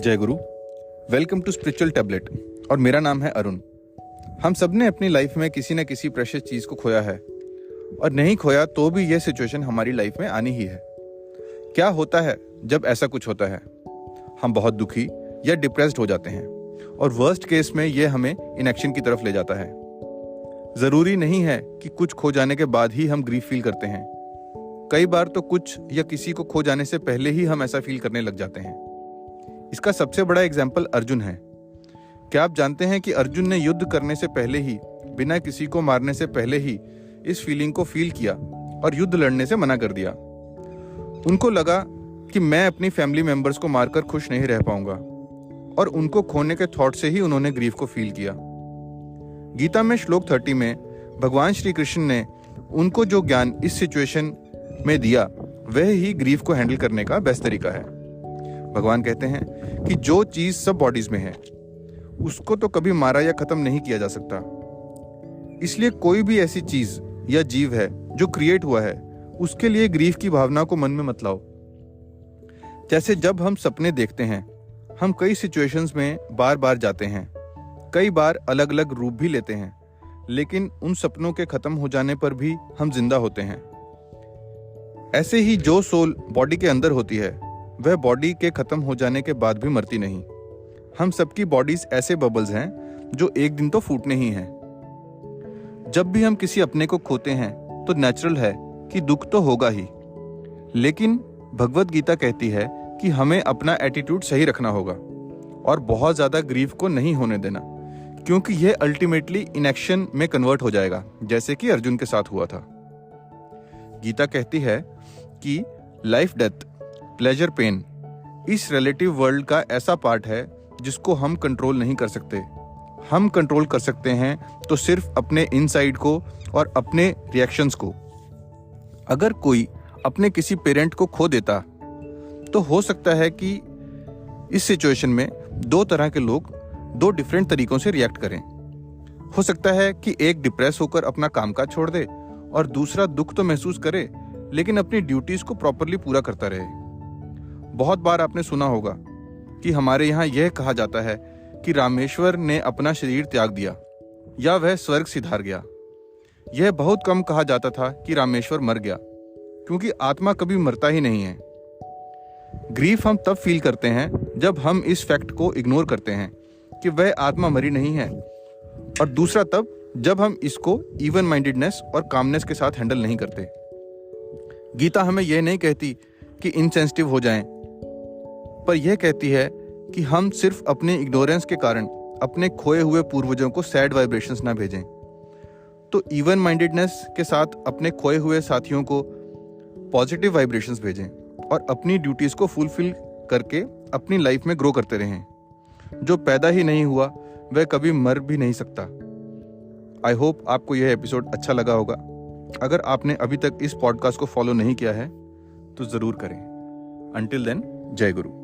जय गुरु। Welcome to spiritual tablet. और मेरा नाम है अरुण। हम सब ने अपनी लाइफ में किसी न किसी प्रेशियस चीज को खोया है, और नहीं खोया तो भी यह सिचुएशन हमारी लाइफ में आनी ही है। क्या होता है जब ऐसा कुछ होता है? हम बहुत दुखी या डिप्रेस्ड हो जाते हैं, और वर्स्ट केस में यह हमें इनएक्शन की तरफ ले जाता है। जरूरी नहीं है कि कुछ खो जाने के बाद ही हम ग्रीफ फील करते हैं। कई बार तो कुछ या किसी को खो जाने से पहले ही हम ऐसा फील करने लग जाते हैं। इसका सबसे बड़ा एग्जाम्पल अर्जुन है। क्या आप जानते हैं कि अर्जुन ने युद्ध करने से पहले ही, बिना किसी को मारने से पहले ही इस फीलिंग को फील किया और युद्ध लड़ने से मना कर दिया। उनको लगा कि मैं अपनी फैमिली मेंबर्स को मारकर खुश नहीं रह पाऊंगा, और उनको खोने के थॉट से ही उन्होंने ग्रीफ को फील किया। गीता में श्लोक 30 में भगवान श्री कृष्ण ने उनको जो ज्ञान इस सिचुएशन में दिया, वह ही ग्रीफ को हैंडल करने का बेस्ट तरीका है। भगवान कहते हैं कि जो चीज सब बॉडीज में है, उसको तो कभी मारा या खत्म नहीं किया जा सकता। इसलिए कोई भी ऐसी चीज या जीव है जो क्रिएट हुआ है, उसके लिए ग्रीफ की भावना को मन में मत लाओ। जैसे जब हम सपने देखते हैं, हम कई सिचुएशंस में बार बार जाते हैं, कई बार अलग अलग रूप भी लेते हैं, लेकिन उन सपनों के खत्म हो जाने पर भी हम जिंदा होते हैं। ऐसे ही जो सोल बॉडी के अंदर होती है, वह बॉडी के खत्म हो जाने के बाद भी मरती नहीं। हम सबकी बॉडीज ऐसे बबल्स हैं जो एक दिन तो फूटने ही हैं। जब भी हम किसी अपने को खोते हैं तो नेचुरल है कि दुख तो होगा ही, लेकिन भगवत गीता कहती है कि हमें अपना एटीट्यूड सही रखना होगा और बहुत ज्यादा ग्रीफ को नहीं होने देना, क्योंकि यह अल्टीमेटली इनएक्शन में कन्वर्ट हो जाएगा, जैसे कि अर्जुन के साथ हुआ था। गीता कहती है कि लाइफ, डेथ, प्लेजर, पेन इस रिलेटिव वर्ल्ड का ऐसा पार्ट है जिसको हम कंट्रोल नहीं कर सकते। हम कंट्रोल कर सकते हैं तो सिर्फ अपने इनसाइड को और अपने रिएक्शंस को। अगर कोई अपने किसी पेरेंट को खो देता, तो हो सकता है कि इस सिचुएशन में दो तरह के लोग दो डिफरेंट तरीकों से रिएक्ट करें। हो सकता है कि एक डिप्रेस होकर अपना कामकाज छोड़ दे, और दूसरा दुख तो महसूस करे लेकिन अपनी ड्यूटीज को प्रॉपरली पूरा करता रहे। बहुत बार आपने सुना होगा कि हमारे यहाँ यह कहा जाता है कि रामेश्वर ने अपना शरीर त्याग दिया या वह स्वर्ग सिधार गया। यह बहुत कम कहा जाता था कि रामेश्वर मर गया, क्योंकि आत्मा कभी मरता ही नहीं है। ग्रीफ हम तब फील करते हैं जब हम इस फैक्ट को इग्नोर करते हैं कि वह आत्मा मरी नहीं है, और दूसरा तब जब हम इसको इवन माइंडेडनेस और कामनेस के साथ हैंडल नहीं करते। गीता हमें यह नहीं कहती कि इनसेंसिटिव हो जाएं, पर यह कहती है कि हम सिर्फ अपने इग्नोरेंस के कारण अपने खोए हुए पूर्वजों को सैड वाइब्रेशंस ना भेजें। तो इवन माइंडेडनेस के साथ अपने खोए हुए साथियों को पॉजिटिव वाइब्रेशंस भेजें, और अपनी ड्यूटीज को फुलफिल करके अपनी लाइफ में ग्रो करते रहें। जो पैदा ही नहीं हुआ, वह कभी मर भी नहीं सकता। आई होप आपको यह एपिसोड अच्छा लगा होगा। अगर आपने अभी तक इस पॉडकास्ट को फॉलो नहीं किया है तो जरूर करें। अंटिल देन, जय गुरु।